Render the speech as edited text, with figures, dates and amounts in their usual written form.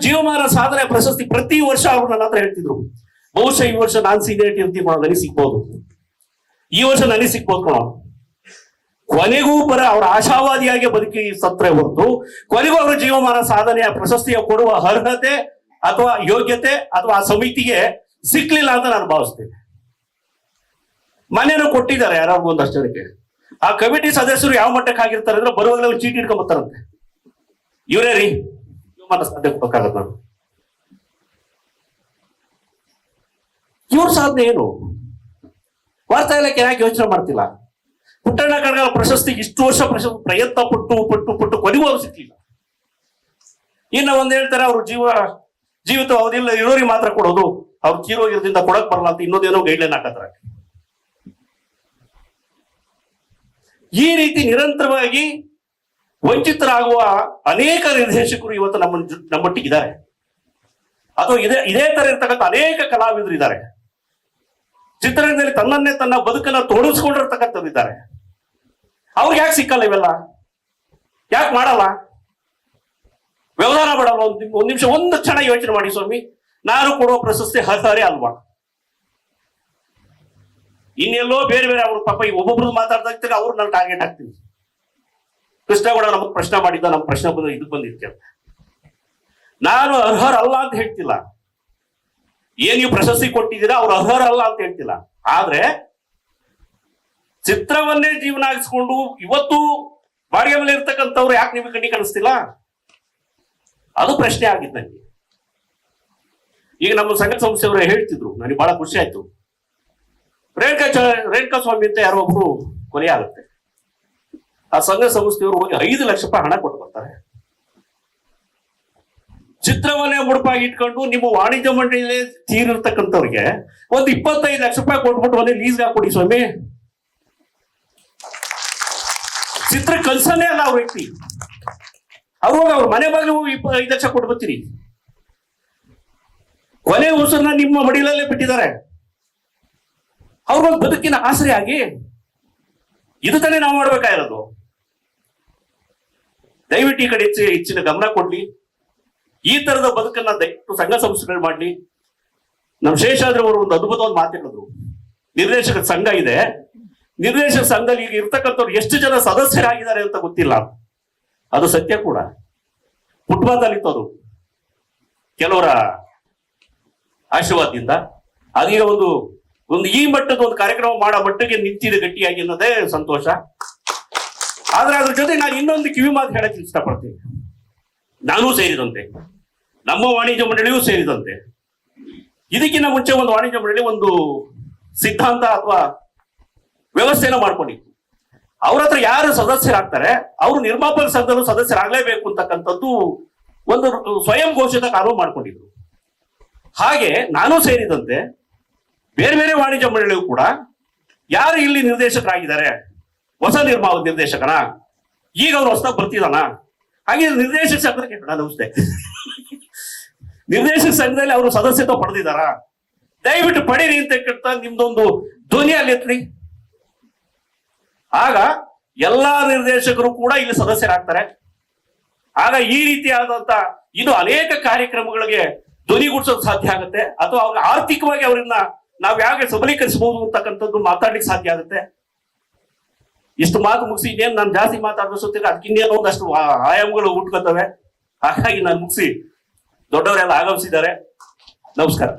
ಜೀವಮಾನ ಸಾಧನೆ ಪ್ರಶಸ್ತಿ ಪ್ರತಿ ವರ್ಷ ಅವ್ರು ನನ್ನ ಹತ್ರ ಹೇಳ್ತಿದ್ರು. ಬಹುಶಃ ಈ ವರ್ಷ ನಾನ್ ಸೀನಿಯರಿಟಿ ಅಂತ ನನಗೆ ಸಿಗ್ಬೋದು, ಈ ವರ್ಷ ನನಗೆ ಸಿಗ್ಬೋದು ಕಣೋ. ಕೊನೆಗೂ ಅವ್ರ ಆಶಾವಾದಿಯಾಗಿ ಬದುಕಿ ಸತ್ರೆ ಹೊರತು ಕೊನೆಗೂ ಅವರ ಜೀವಮಾನ ಸಾಧನೆಯ ಪ್ರಶಸ್ತಿಯ ಕೊಡುವ ಅರ್ಹತೆ ಅಥವಾ ಯೋಗ್ಯತೆ ಅಥವಾ ಆ ಸಮಿತಿಗೆ ಸಿಕ್ಲಿಲ್ಲ ಅಂತ ನಾನು ಭಾವಿಸ್ತೇನೆ. ಮನೇನು ಕೊಟ್ಟಿದ್ದಾರೆ ಯಾರು ಒಂದಷ್ಟು ಜನಕ್ಕೆ. ಆ ಕಮಿಟಿ ಸದಸ್ಯರು ಯಾವ ಮಟ್ಟಕ್ಕೆ ಆಗಿರ್ತಾರೆ ಅಂದ್ರೆ ಬರುವಾಗಲೇ ಒಂದು ಚೀಟಿ ಇಟ್ಕೊಂಡ್ ಬರ್ತಾರಂತೆ, ಇವರೇ ರೀ ಜೀವಮಾನ ಸಾಧನೆ ಕೊಡಕ್ಕಾಗತ್ತ. ನಾನು ಇವ್ರ ಸಾಧನೆ ಏನು ವಾರ್ತಾ ಇಲಾಖೆ ಯಾಕೆ ಯೋಚನೆ ಮಾಡ್ತಿಲ್ಲ? ಪುಟ್ಟಣ್ಣ ಕಣಗಾಲ್ ಪ್ರಶಸ್ತಿಗೆ ಇಷ್ಟು ವರ್ಷ ಪ್ರಯತ್ನ ಪಟ್ಟು ಕೊನೆಗೂ ಅವ್ರು ಸಿಕ್ಕಿಲ್ಲ. ಇನ್ನು ಒಂದ್ ಹೇಳ್ತಾರೆ ಅವ್ರು ಜೀವಿತ ಅವಧಿಲ್ಲ ಇರೋರಿಗೆ ಮಾತ್ರ ಕೊಡೋದು, ಅವ್ರು ತೀರೋಗಿರೋದ್ರಿಂದ ಕೊಡಕ್ ಬರಲ್ಲ ಅಂತ ಇನ್ನೊಂದೇನೋ ಗೈಡ್ಲೈನ್ ಹಾಕತ್ತಾರೆ. ಈ ರೀತಿ ನಿರಂತರವಾಗಿ ವಂಚಿತರಾಗುವ ಅನೇಕ ನಿರ್ದೇಶಕರು ಇವತ್ತು ನಮ್ಮೊಟ್ಟಿಗಿದ್ದಾರೆ. ಅಥವಾ ಇದೇ ತರ ಇರ್ತಕ್ಕಂಥ ಅನೇಕ ಕಲಾವಿದರು ಇದ್ದಾರೆ. ಚಿತ್ರರಂಗದಲ್ಲಿ ತನ್ನ ಬದುಕನ್ನ ತೊಡಗಿಸ್ಕೊಂಡಿರ್ತಕ್ಕಂಥದ್ದು ಇದ್ದಾರೆ. ಅವ್ರಿಗೆ ಯಾಕೆ ಸಿಕ್ಕಲ್ಲ ಇವೆಲ್ಲ? ಯಾಕೆ ಮಾಡಲ್ಲ? ವ್ಯವಧಾನ ಮಾಡಲ್ಲ? ಒಂದ್ ನಿಮಿಷ ಒಂದು ಕ್ಷಣ ಯೋಚನೆ ಮಾಡಿ ಸ್ವಾಮಿ. ನಾನು ಕೊಡುವ ಪ್ರಶಸ್ತಿ ಹಸಾರೆ ಅಲ್ವಾ? ಇನ್ನೆಲ್ಲೋ ಬೇರೆ ಅವ್ರ ಪಾಪ ಈಗ ಒಬ್ಬೊಬ್ರು ಮಾತಾಡ್ತಾ ಅವ್ರು ನಾನು ಟಾರ್ಗೆಟ್ ಹಾಕ್ತೀನಿ. ಕೃಷ್ಣಗೌಡ ನಮಗ್ ಪ್ರಶ್ನೆ ಮಾಡಿದ್ದ, ನಮ್ ಪ್ರಶ್ನೆ ಬಂದ ಇದಕ್ ಬಂದಿರ್ತೇವೆ. ನಾನು ಅರ್ಹರಲ್ಲ ಅಂತ ಹೇಳ್ತಿಲ್ಲ. ಏನ್ ನೀವು ಪ್ರಶಸ್ತಿ ಕೊಟ್ಟಿದ್ದೀರಾ ಅವ್ರು ಅರ್ಹರಲ್ಲ ಅಂತ ಹೇಳ್ತಿಲ್ಲ. ಆದ್ರೆ ಚಿತ್ರವನ್ನೇ ಜೀವನ ಆಗಿಸ್ಕೊಂಡು ಇವತ್ತು ಬಾಡಿಗೆ ಮೇಲೆ ಇರ್ತಕ್ಕಂಥವ್ರು ಯಾಕೆ ನಿಮಗೆ ಕಣ್ಣಿ ಕಾಣಿಸ್ತಿಲ್ಲ? ಅದು ಪ್ರಶ್ನೆ ಆಗಿತ್ತು ನನಗೆ. ಈಗ ನಮ್ಮ ಸಂಘ ಸಂಸ್ಥೆಯವರು ಹೇಳ್ತಿದ್ರು, ನನಗೆ ಬಹಳ ಖುಷಿ ಆಯ್ತು. ರೇಣುಕಾ ಸ್ವಾಮಿ ಅಂತ ಯಾರೋ ಒಬ್ರು ಕೊಲೆ ಆಗುತ್ತೆ. ಆ ಸಂಘ ಸಂಸ್ಥೆಯವರು ಹೋಗಿ 5 ಲಕ್ಷ ರೂಪಾಯಿ ಹಣ ಕೊಟ್ಟು ಬರ್ತಾರೆ. ಚಿತ್ರವನ್ನೇ ಮುಡುಪಾಗಿ ಇಟ್ಕೊಂಡು ನಿಮ್ಮ ವಾಣಿಜ್ಯ ಮಂಡಳಿಯಲ್ಲಿ ತೀರಿರ್ತಕ್ಕಂಥವ್ರಿಗೆ ಒಂದು 25 ಲಕ್ಷ ರೂಪಾಯಿ ಕೊಟ್ಬಿಟ್ಟು ಒಂದೇ ಲೀಸ್ಗೆ ಹಾಕೊಡಿ ಸ್ವಾಮಿ. ಚಿತ್ರ ಕಲ್ಸನೇ ಅಲ್ಲ ಅವ್ರ ವ್ಯಕ್ತಿ. ಅವ್ರ ಮನೆ ಬಾಗಿಲು 5 ಲಕ್ಷ ಕೊಟ್ಟು ಬರ್ತೀರಿ. ಕೊನೆ ಉಸನ್ನ ನಿಮ್ಮ ಮಡಿಲಲ್ಲೇ ಬಿಟ್ಟಿದ್ದಾರೆ. ಅವ್ರಿಗೊಂದು ಬದುಕಿನ ಆಸರೆ ಆಗಿ ಇದು ತಾನೇ ನಾವು ಮಾಡ್ಬೇಕಾಗಿರೋದು. ದಯವಿಟ್ಟು ಈ ಕಡೆ ಹೆಚ್ಚಿನ ಗಮನ ಕೊಡ್ಲಿ. ಈ ತರದ ಬದುಕನ್ನ ದಯವಿಟ್ಟು ಸಂಘ ಸಂಸ್ಥೆಗಳು ಮಾಡ್ಲಿ. ನಮ್ಮ ಶೇಷಾದ್ರಿ ಅವರು ಒಂದು ಅದ್ಭುತವಾದ ಮಾತು ಹೇಳಿದ್ರು. ನಿರ್ದೇಶಕ ಸಂಘ ಇದೆ, ನಿರ್ದೇಶಕ ಸಂಘದಲ್ಲಿ ಈಗ ಇರ್ತಕ್ಕಂಥವ್ರು ಎಷ್ಟು ಜನ ಸದಸ್ಯರಾಗಿದ್ದಾರೆ ಅಂತ ಗೊತ್ತಿಲ್ಲ. ಅದು ಸತ್ಯ ಕೂಡ. ಫುಟ್ಬಾಲ್ದಲ್ಲಿತ್ತು ಅದು ಕೆಲವರ ಆಶೀರ್ವಾದದಿಂದ. ಅದೀಗ ಒಂದು ಈ ಮಟ್ಟದ ಒಂದು ಕಾರ್ಯಕ್ರಮ ಮಾಡೋ ಮಟ್ಟಿಗೆ ನಿಂತಿದೆ ಗಟ್ಟಿಯಾಗಿ ಅನ್ನೋದೇ ಸಂತೋಷ. ಆದ್ರೆ ಅದ್ರ ಜೊತೆ ನಾನು ಇನ್ನೊಂದು ಕಿವಿ ಮಾತು ಹೇಳಕ್ಕೆ ಇಷ್ಟಪಡ್ತೀನಿ. ನಾನೂ ಸೇರಿದಂತೆ, ನಮ್ಮ ವಾಣಿಜ್ಯ ಮಂಡಳಿಯೂ ಸೇರಿದಂತೆ, ಇದಕ್ಕಿಂತ ಮುಂಚೆ ಒಂದು ವಾಣಿಜ್ಯ ಮಂಡಳಿ ಒಂದು ಸಿದ್ಧಾಂತ ಅಥವಾ ವ್ಯವಸ್ಥೆನ ಮಾಡ್ಕೊಂಡಿತ್ತು. ಅವ್ರ ಹತ್ರ ಯಾರು ಸದಸ್ಯರಾಗ್ತಾರೆ ಅವರು ನಿರ್ಮಾಪಕ ಸಂಘದಲ್ಲೂ ಸದಸ್ಯರಾಗಲೇಬೇಕು ಅಂತಕ್ಕಂಥದ್ದು ಒಂದು ಸ್ವಯಂ ಘೋಷಿತ ಕಾನೂನು ಮಾಡ್ಕೊಂಡಿದ್ರು. ಹಾಗೆ ನಾನು ಸೇರಿದಂತೆ ಬೇರೆ ಬೇರೆ ವಾಣಿಜ್ಯ ಮಂಡಳಿಯೂ ಕೂಡ ಯಾರು ಇಲ್ಲಿ ನಿರ್ದೇಶಕರಾಗಿದ್ದಾರೆ, ಹೊಸ ನಿರ್ದೇಶಕನ, ಈಗ ಅವ್ರು ಹೊಸದಾಗಿ ಬರ್ತಿದಾನ, ಹಾಗೆ ನಿರ್ದೇಶಕ ಸಂಘಕ್ಕೆ ನಮಸ್ತೆ ನಿರ್ದೇಶಕ ಸಂಘದಲ್ಲಿ ಅವರು ಸದಸ್ಯತ್ವ ಪಡೆದಿದ್ದಾರ, ದಯವಿಟ್ಟು ಪಡೀರಿ ಅಂತ ನಿಮ್ದೊಂದು ಧ್ವನಿ ಅಲ್ಲಿ ಎತ್ತಿ. ಆಗ ಎಲ್ಲಾ ನಿರ್ದೇಶಕರು ಕೂಡ ಇಲ್ಲಿ ಸದಸ್ಯರಾಗ್ತಾರೆ. ಆಗ ಈ ರೀತಿಯಾದಂತ ಇದು ಅನೇಕ ಕಾರ್ಯಕ್ರಮಗಳಿಗೆ ಧ್ವನಿಗೂಡಿಸೋದು ಸಾಧ್ಯ ಆಗುತ್ತೆ. ಅಥವಾ ಅವ್ರಿಗೆ ಆರ್ಥಿಕವಾಗಿ ಅವರನ್ನ ನಾವ್ ಯಾಕೆ ಸಬಲೀಕರಿಸಬಹುದು ಅಂತಕ್ಕಂಥದ್ದು ಮಾತಾಡ್ಲಿಕ್ಕೆ ಸಾಧ್ಯ ಆಗುತ್ತೆ. ಇಷ್ಟು ಮಾತು ಮುಗಿಸಿ ಇನ್ನೇನು ನಾನು ಜಾಸ್ತಿ ಮಾತಾಡಿಸುತ್ತೀರ, ಅದಕ್ಕೆ ಇನ್ನೇನೋ ಒಂದಷ್ಟು ಆಯಾಮಗಳು ಹುಟ್ಕೊತವೆ. ಹಾಗಾಗಿ ನಾನು ಮುಗಿಸಿ ದೊಡ್ಡವರೆಲ್ಲ ಆಗಮಿಸಿದ್ದಾರೆ. ನಮಸ್ಕಾರ.